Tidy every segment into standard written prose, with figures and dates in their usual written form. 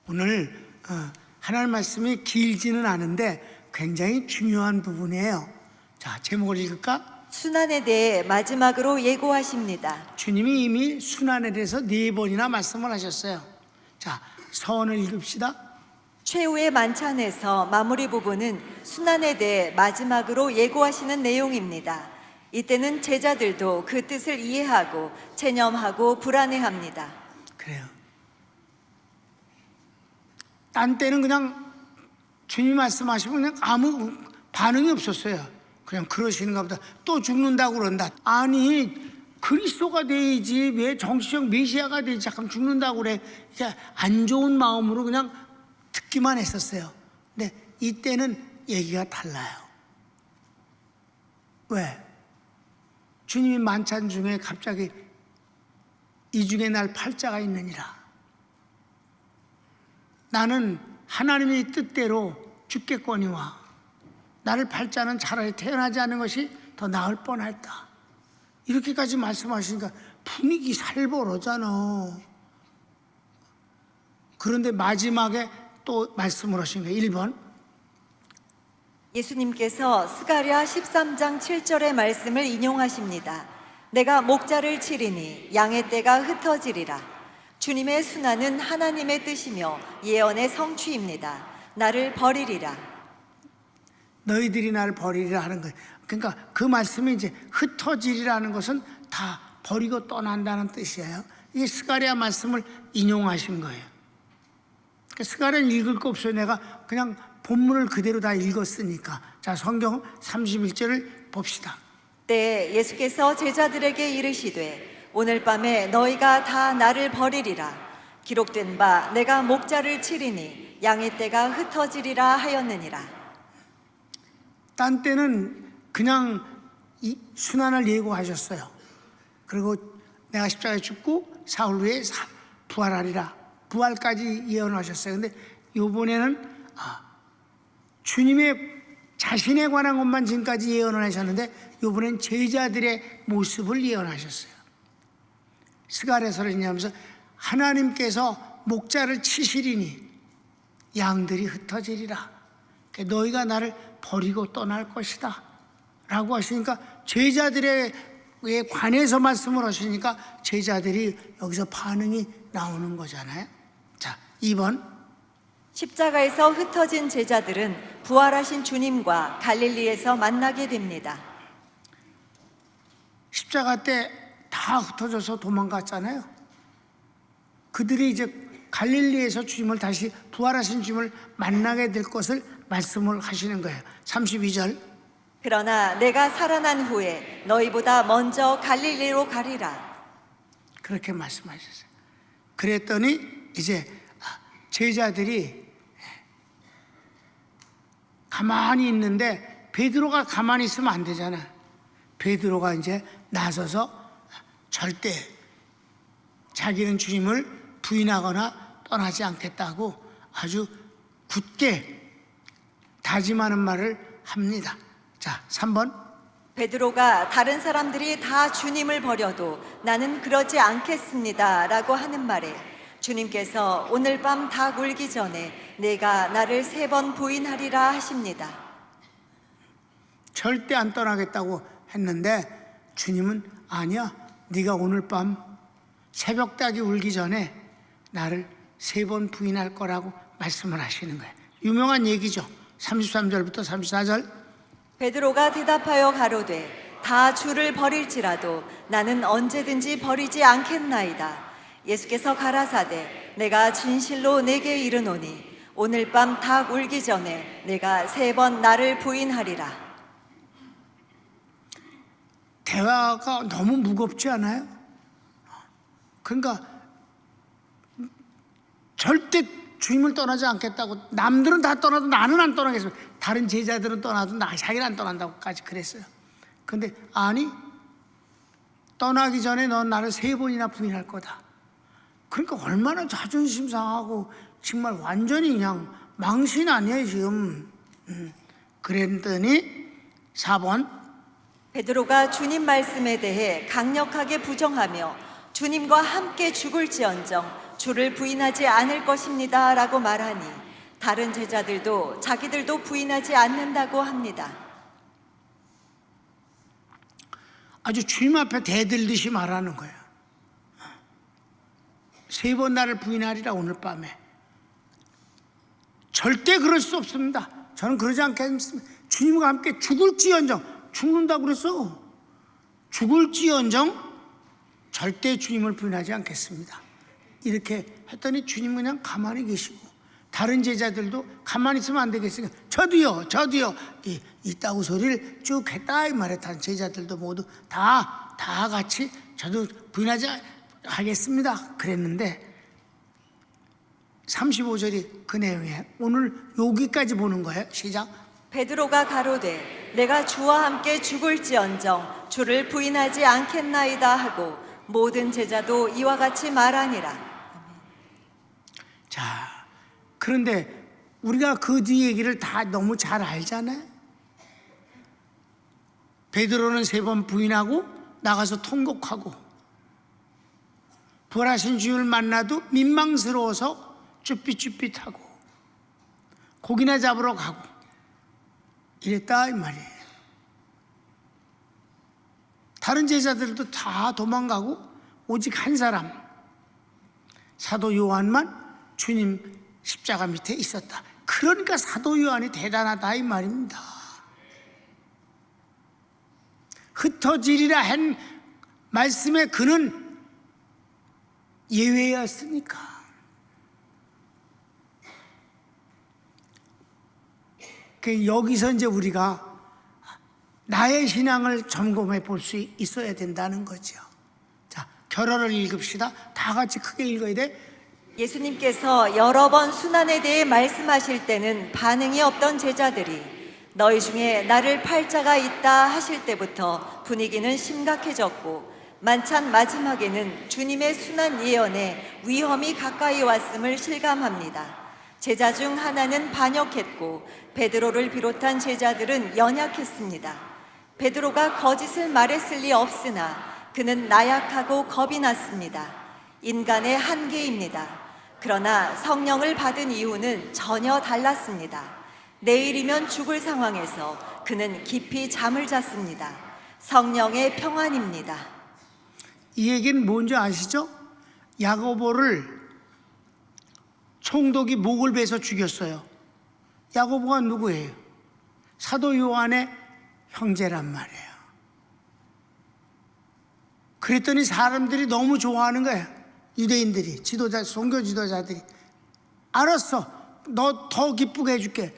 오늘 하나님 말씀이 길지는 않은데 굉장히 중요한 부분이에요. 자, 제목을 읽을까? 순환에 대해 마지막으로 예고하십니다. 주님이 이미 순환에 대해서 4번이나 말씀을 하셨어요. 자, 서원을 읽읍시다. 최후의 만찬에서 마무리 부분은 순환에 대해 마지막으로 예고하시는 내용입니다. 이때는 제자들도 그 뜻을 이해하고 체념하고 불안해합니다. 그래요. 딴 때는 그냥 주님 말씀하시면 그냥 아무 반응이 없었어요. 그냥 그러시는가 보다. 또 죽는다고 그런다. 아니, 그리스도가 돼야지 왜 정치적 메시아가 되지 잠깐 죽는다고 그래. 이게 안 좋은 마음으로 그냥 듣기만 했었어요. 근데 이때는 얘기가 달라요. 왜? 주님이 만찬 중에 갑자기 이 중에 날 팔자가 있느니라. 나는 하나님의 뜻대로 죽겠거니와 나를 팔자는 차라리 태어나지 않는 것이 더 나을 뻔했다. 이렇게까지 말씀하시니까 분위기 살벌하잖아. 그런데 마지막에 또 말씀을 하신 거예요. 1번. 예수님께서 스가랴 13장 7절의 말씀을 인용하십니다. 내가 목자를 치리니 양의 떼가 흩어지리라. 주님의 순환은 하나님의 뜻이며 예언의 성취입니다. 나를 버리리라. 너희들이 나를 버리리라 하는 거예요. 그러니까 그 말씀이 이제 흩어지리라는 것은 다 버리고 떠난다는 뜻이에요. 이게 스가랴 말씀을 인용하신 거예요. 그러니까 스가랴는 읽을 거 없어요. 내가 그냥 본문을 그대로 다 읽었으니까. 자, 성경 31절을 봅시다. 때에 예수께서 제자들에게 이르시되 오늘 밤에 너희가 다 나를 버리리라. 기록된 바 내가 목자를 치리니 양의 떼가 흩어지리라 하였느니라. 딴 때는 그냥 이 순환을 예고하셨어요. 그리고 내가 십자가에 죽고 사흘 후에 부활하리라. 부활까지 예언하셨어요. 근데 이번에는 주님의 자신에 관한 것만 지금까지 예언을 하셨는데 이번엔 제자들의 모습을 예언하셨어요. 스가랴서를 읽으면서 하나님께서 목자를 치시리니 양들이 흩어지리라. 너희가 나를 버리고 떠날 것이다 라고 하시니까 제자들에 관해서 말씀을 하시니까 제자들이 여기서 반응이 나오는 거잖아요. 자, 2번. 십자가에서 흩어진 제자들은 부활하신 주님과 갈릴리에서 만나게 됩니다. 십자가 때 다 흩어져서 도망갔잖아요. 그들이 이제 갈릴리에서 주님을 다시 부활하신 주님을 만나게 될 것을 말씀을 하시는 거예요. 32절. 그러나 내가 살아난 후에 너희보다 먼저 갈릴리로 가리라. 그렇게 말씀하셨어요. 그랬더니 이제 제자들이 가만히 있는데 베드로가 가만히 있으면 안 되잖아. 베드로가 이제 나서서 절대 자기는 주님을 부인하거나 떠나지 않겠다고 아주 굳게 다짐하는 말을 합니다. 자, 3번. 베드로가 다른 사람들이 다 주님을 버려도 나는 그러지 않겠습니다 라고 하는 말에 주님께서 오늘 밤 닭 울기 전에 내가 나를 3번 부인하리라 하십니다. 절대 안 떠나겠다고 했는데 주님은 아니야. 네가 오늘 밤 새벽 닭이 울기 전에 나를 3번 부인할 거라고 말씀을 하시는 거예요. 유명한 얘기죠. 33절부터 34절. 베드로가 대답하여 가로되 다 주를 버릴지라도 나는 언제든지 버리지 않겠나이다. 예수께서 가라사대 내가 진실로 내게 이르노니 오늘 밤 닭 울기 전에 내가 3번 나를 부인하리라. 대화가 너무 무겁지 않아요? 그러니까 절대 주님을 떠나지 않겠다고. 남들은 다 떠나도 나는 안 떠나겠어요. 다른 제자들은 떠나도 자기는 안 떠난다고까지 그랬어요. 근데 아니, 떠나기 전에 넌 나를 3번이나 부인할 거다. 그러니까 얼마나 자존심 상하고 정말 완전히 그냥 망신 아니에요 지금. 그랬더니 4번. 베드로가 주님 말씀에 대해 강력하게 부정하며 주님과 함께 죽을지언정 주를 부인하지 않을 것입니다 라고 말하니 다른 제자들도 자기들도 부인하지 않는다고 합니다. 아주 주님 앞에 대들듯이 말하는 거예요. 3번 나를 부인하리라 오늘 밤에. 절대 그럴 수 없습니다. 저는 그러지 않겠습니다. 주님과 함께 죽을지언정, 죽는다고 그랬어. 죽을지언정 절대 주님을 부인하지 않겠습니다. 이렇게 했더니 주님 그냥 가만히 계시고 다른 제자들도 가만히 있으면 안 되겠으니까 저도요 이따구 소리를 쭉 했다 이 말에 다른 제자들도 모두 다 같이 저도 부인하지 하겠습니다 그랬는데 35절이 그 내용이에요. 오늘 여기까지 보는 거예요. 시작. 베드로가 가로되 내가 주와 함께 죽을지언정 주를 부인하지 않겠나이다 하고 모든 제자도 이와 같이 말하니라. 자, 그런데 우리가 그 뒤 얘기를 다 너무 잘 알잖아요. 베드로는 3번 부인하고 나가서 통곡하고 부활하신 주님을 만나도 민망스러워서 쭈삣쭈삣하고 고기나 잡으러 가고 이랬다 이 말이에요. 다른 제자들도 다 도망가고 오직 한 사람 사도 요한만 주님 십자가 밑에 있었다. 그러니까 사도 요한이 대단하다 이 말입니다. 흩어지리라 한 말씀에 그는 예외였으니까. 여기서 이제 우리가 나의 신앙을 점검해 볼 수 있어야 된다는 거죠. 자, 결어를 읽읍시다. 다 같이 크게 읽어야 돼. 예수님께서 여러 번 순환에 대해 말씀하실 때는 반응이 없던 제자들이 너희 중에 나를 팔 자가 있다 하실 때부터 분위기는 심각해졌고 만찬 마지막에는 주님의 순환 예언에 위험이 가까이 왔음을 실감합니다. 제자 중 하나는 반역했고 베드로를 비롯한 제자들은 연약했습니다. 베드로가 거짓을 말했을 리 없으나 그는 나약하고 겁이 났습니다. 인간의 한계입니다. 그러나 성령을 받은 이유는 전혀 달랐습니다. 내일이면 죽을 상황에서 그는 깊이 잠을 잤습니다. 성령의 평안입니다. 이 얘기는 뭔지 아시죠? 야고보를 총독이 목을 베서 죽였어요. 야고보가 누구예요? 사도 요한의 형제란 말이에요. 그랬더니 사람들이 너무 좋아하는 거예요. 유대인들이, 지도자, 종교 지도자들이. 알았어, 너 더 기쁘게 해줄게.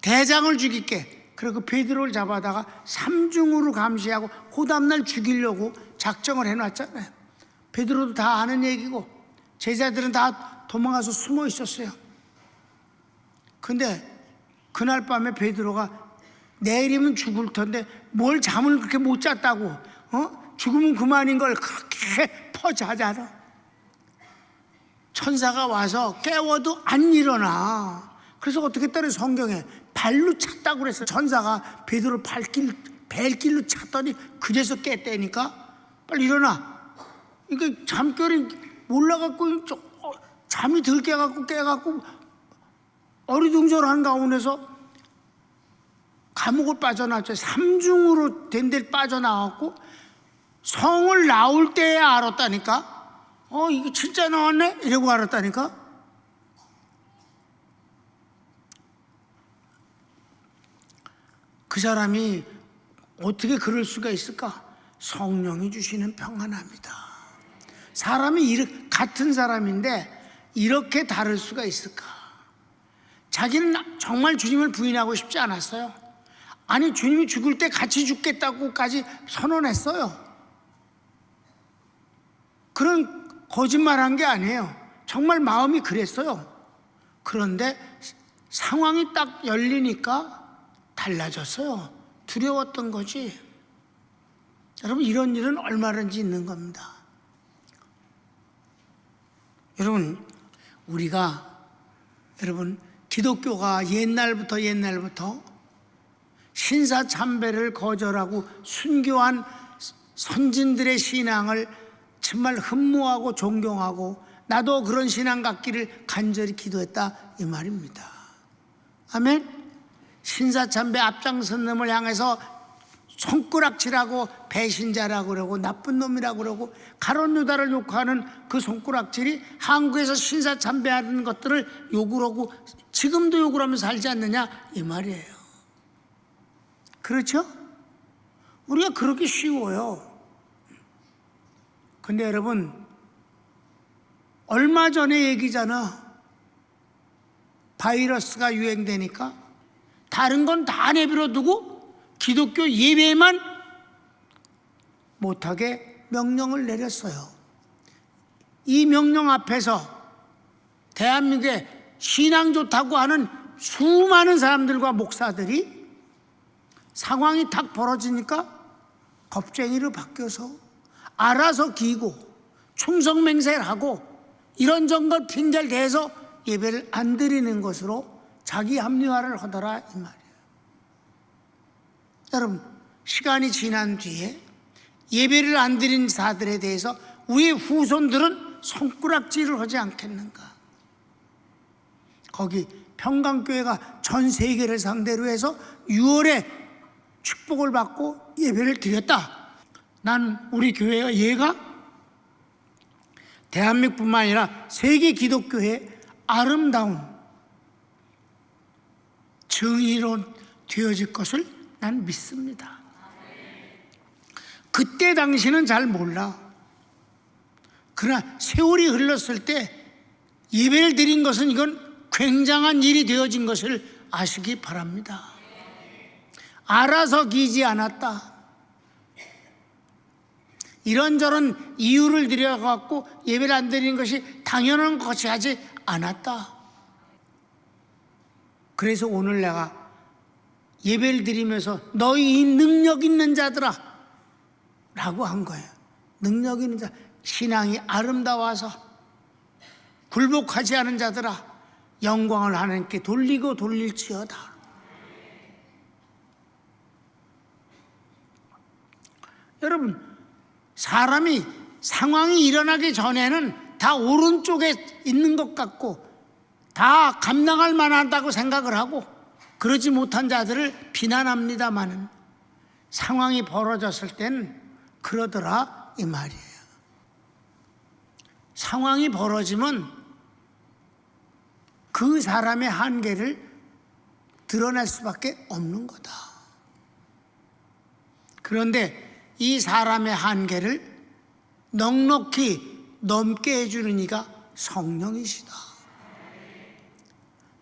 대장을 죽일게. 그리고 베드로를 잡아다가 삼중으로 감시하고 그 다음날 죽이려고 작정을 해놨잖아요. 베드로도 다 아는 얘기고 제자들은 다 도망가서 숨어 있었어요. 근데 그날 밤에 베드로가 내일이면 죽을 텐데 뭘 잠을 그렇게 못 잤다고, 죽으면 그만인 걸 그렇게 퍼자잖아. 천사가 와서 깨워도 안 일어나. 그래서 어떻게 했더니 성경에 발로 찼다고 그랬어. 천사가 베드로 발길로 찼더니 그래서 깼다니까. 빨리 일어나. 이게 잠결이 몰라갖고 잠이 들 깨갖고 어리둥절한 가운데서 감옥을 빠져나왔죠. 삼중으로 된 데를 빠져나왔고 성을 나올 때에 알았다니까. 이게 진짜 나왔네? 이러고 알았다니까. 그 사람이 어떻게 그럴 수가 있을까? 성령이 주시는 평안합니다. 사람이 같은 사람인데 이렇게 다를 수가 있을까? 자기는 정말 주님을 부인하고 싶지 않았어요. 아니, 주님이 죽을 때 같이 죽겠다고까지 선언했어요. 그런 거짓말한 게 아니에요. 정말 마음이 그랬어요. 그런데 상황이 딱 열리니까 달라졌어요. 두려웠던 거지. 여러분, 이런 일은 얼마든지 있는 겁니다. 여러분, 기독교가 옛날부터 신사참배를 거절하고 순교한 선진들의 신앙을 정말 흠모하고 존경하고 나도 그런 신앙 갖기를 간절히 기도했다 이 말입니다. 아멘. 신사참배 앞장선 놈을 향해서 손가락질하고 배신자라고 그러고 나쁜 놈이라고 그러고 가룟 유다를 욕하는 그 손가락질이 한국에서 신사참배하는 것들을 욕을 하고 지금도 욕을 하면서 살지 않느냐 이 말이에요. 그렇죠? 우리가 그렇게 쉬워요. 근데 여러분, 얼마 전에 얘기잖아. 바이러스가 유행되니까 다른 건 다 내버려 두고 기독교 예배만 못하게 명령을 내렸어요. 이 명령 앞에서 대한민국에 신앙 좋다고 하는 수많은 사람들과 목사들이 상황이 탁 벌어지니까 겁쟁이로 바뀌어서 알아서 기고 충성맹세를 하고 이런저런 핑계를 대서 예배를 안 드리는 것으로 자기 합리화를 하더라 이 말이에요. 여러분, 시간이 지난 뒤에 예배를 안 드린 자들에 대해서 우리 후손들은 손가락질을 하지 않겠는가? 거기 평강교회가 전 세계를 상대로 해서 6월에 축복을 받고 예배를 드렸다. 난 우리 교회가 얘가 대한민국뿐만 아니라 세계 기독교의 아름다운 정의로 되어질 것을 난 믿습니다. 그때 당시는 잘 몰라. 그러나 세월이 흘렀을 때 예배를 드린 것은 이건 굉장한 일이 되어진 것을 아시기 바랍니다. 알아서 기지 않았다. 이런저런 이유를 들여갖고 예배를 안 드리는 것이 당연한 것이 하지 않았다. 그래서 오늘 내가 예배를 드리면서 너희 이 능력 있는 자들아 라고 한 거예요. 능력 있는 자, 신앙이 아름다워서 굴복하지 않은 자들아 영광을 하나님께 돌리고 돌릴지어다. 여러분, 사람이 상황이 일어나기 전에는 다 오른쪽에 있는 것 같고 다 감당할 만하다고 생각을 하고 그러지 못한 자들을 비난합니다마는 상황이 벌어졌을 땐 그러더라 이 말이에요. 상황이 벌어지면 그 사람의 한계를 드러낼 수밖에 없는 거다. 그런데 이 사람의 한계를 넉넉히 넘게 해주는 이가 성령이시다.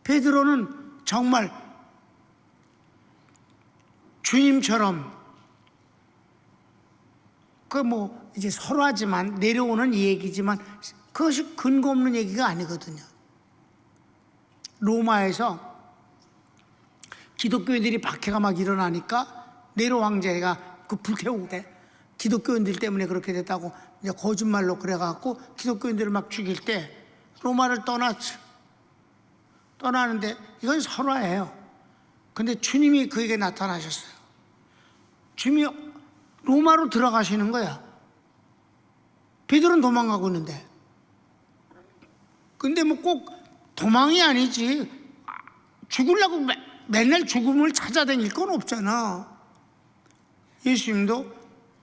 베드로는 정말 주님처럼 이제 설화지만 내려오는 얘기지만 그것이 근거 없는 얘기가 아니거든요. 로마에서 기독교인들이 박해가 막 일어나니까 네로 황제가 그 불태우고 기독교인들 때문에 그렇게 됐다고 이제 거짓말로 그래갖고 기독교인들을 막 죽일 때 로마를 떠나는데 이건 설화예요. 근데 주님이 그에게 나타나셨어요. 주님이 로마로 들어가시는 거야. 베드로는 도망가고 있는데. 근데 꼭 도망이 아니지. 죽으려고 맨날 죽음을 찾아다닐 건 없잖아. 예수님도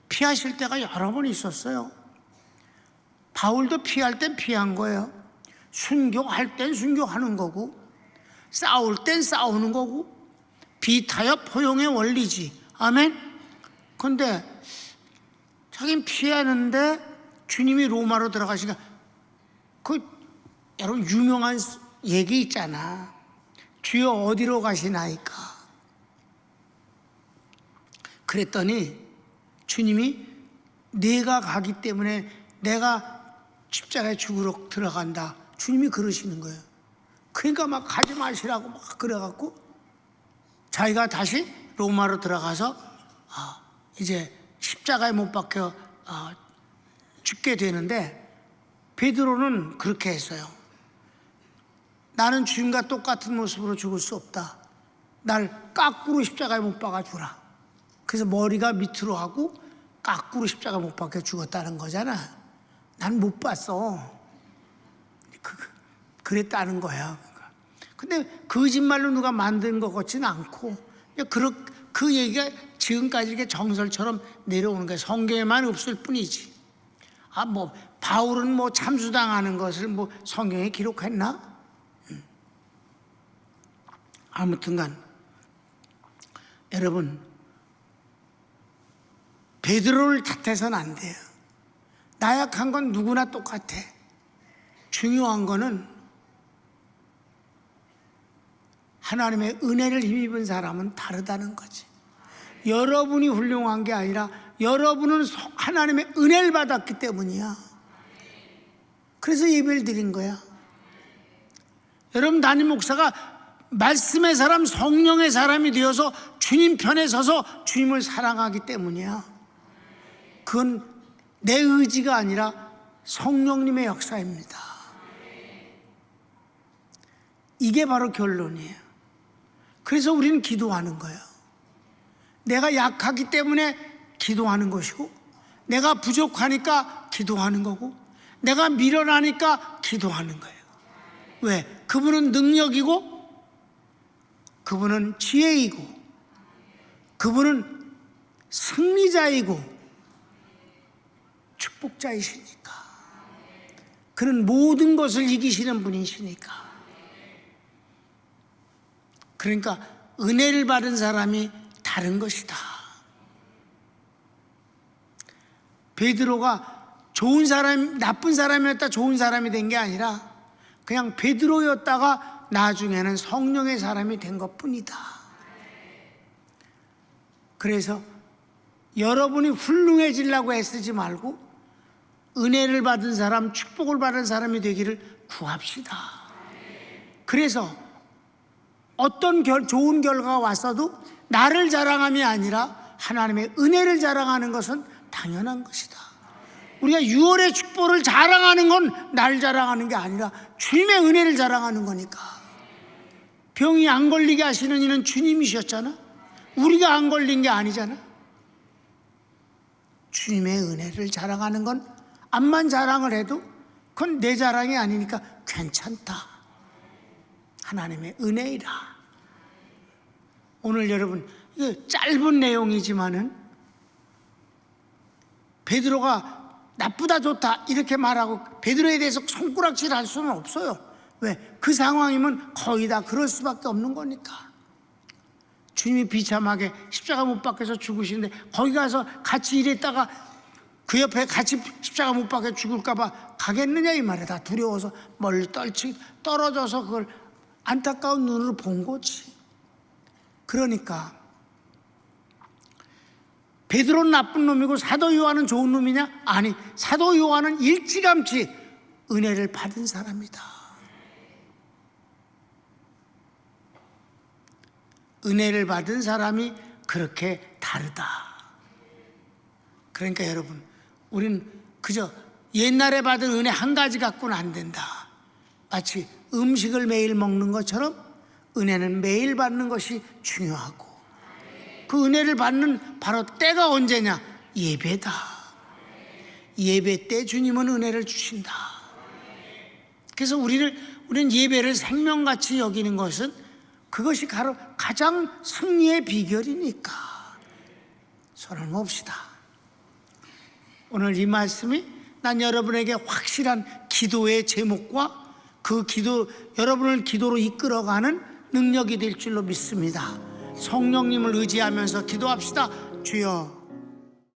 피하실 때가 여러 번 있었어요. 바울도 피할 땐 피한 거예요. 순교할 땐 순교하는 거고 싸울 땐 싸우는 거고 비타협 포용의 원리지. 아멘. 근데 자기는 피하는데 주님이 로마로 들어가시니까 여러분 유명한 얘기 있잖아. 주여 어디로 가시나이까. 그랬더니 주님이 내가 가기 때문에 내가 십자가에 죽으러 들어간다. 주님이 그러시는 거예요. 그러니까 막 가지 마시라고 막 그래갖고 자기가 다시 로마로 들어가서 이제 십자가에 못 박혀 죽게 되는데 베드로는 그렇게 했어요. 나는 주님과 똑같은 모습으로 죽을 수 없다. 날 까꾸로 십자가에 못 박아주라. 그래서 머리가 밑으로 하고 까꾸로 십자가에 못 박혀 죽었다는 거잖아. 난 못 봤어. 그랬다는 거야. 근데 거짓말로 누가 만든 것 같지는 않고 그 얘기가 지금까지 이렇게 정설처럼 내려오는 거야. 성경에만 없을 뿐이지. 바울은 참수당하는 것을 성경에 기록했나? 아무튼간 여러분, 베드로를 탓해서는 안 돼요. 나약한 건 누구나 똑같아. 중요한 거는 하나님의 은혜를 힘입은 사람은 다르다는 거지. 여러분이 훌륭한 게 아니라 여러분은 하나님의 은혜를 받았기 때문이야. 그래서 예배를 드린 거야. 여러분, 담임 목사가 말씀의 사람, 성령의 사람이 되어서 주님 편에 서서 주님을 사랑하기 때문이야. 그건 내 의지가 아니라 성령님의 역사입니다. 이게 바로 결론이에요. 그래서 우리는 기도하는 거예요. 내가 약하기 때문에 기도하는 것이고, 내가 부족하니까 기도하는 거고, 내가 미련하니까 기도하는 거예요. 왜? 그분은 능력이고, 그분은 지혜이고, 그분은 승리자이고 축복자이시니까. 그는 모든 것을 이기시는 분이시니까. 그러니까 은혜를 받은 사람이 다른 것이다. 베드로가 좋은 사람, 나쁜 사람이었다 좋은 사람이 된 게 아니라 그냥 베드로였다가 나중에는 성령의 사람이 된 것뿐이다. 그래서 여러분이 훌륭해지려고 애쓰지 말고 은혜를 받은 사람, 축복을 받은 사람이 되기를 구합시다. 그래서 어떤 좋은 결과가 왔어도 나를 자랑함이 아니라 하나님의 은혜를 자랑하는 것은 당연한 것이다. 우리가 6월의 축복을 자랑하는 건 날 자랑하는 게 아니라 주님의 은혜를 자랑하는 거니까. 병이 안 걸리게 하시는 이는 주님이셨잖아. 우리가 안 걸린 게 아니잖아. 주님의 은혜를 자랑하는 건 암만 자랑을 해도 그건 내 자랑이 아니니까 괜찮다. 하나님의 은혜이라. 오늘 여러분, 이거 짧은 내용이지만은 베드로가 나쁘다 좋다 이렇게 말하고 베드로에 대해서 손가락질 할 수는 없어요. 왜? 그 상황이면 거의 다 그럴 수밖에 없는 거니까. 주님이 비참하게 십자가 못 박혀서 죽으시는데 거기 가서 같이 일했다가 그 옆에 같이 십자가 못 박혀 죽을까 봐 가겠느냐 이 말이야. 다 두려워서 멀리 떨어져서 그걸 안타까운 눈으로 본 거지. 그러니까 베드로는 나쁜 놈이고 사도 요한은 좋은 놈이냐? 아니, 사도 요한은 일찌감치 은혜를 받은 사람이다. 은혜를 받은 사람이 그렇게 다르다. 그러니까 여러분, 우리는 그저 옛날에 받은 은혜 한 가지 갖고는 안 된다. 마치 음식을 매일 먹는 것처럼 은혜는 매일 받는 것이 중요하고, 그 은혜를 받는 바로 때가 언제냐? 예배다. 예배 때 주님은 은혜를 주신다. 그래서 우리는 예배를 생명같이 여기는 것은 그것이 바로 가장 승리의 비결이니까. 손을 멉시다. 오늘 이 말씀이 난 여러분에게 확실한 기도의 제목과 그 기도, 여러분을 기도로 이끌어가는 능력이 될 줄로 믿습니다. 성령님을 의지하면서 기도합시다. 주여,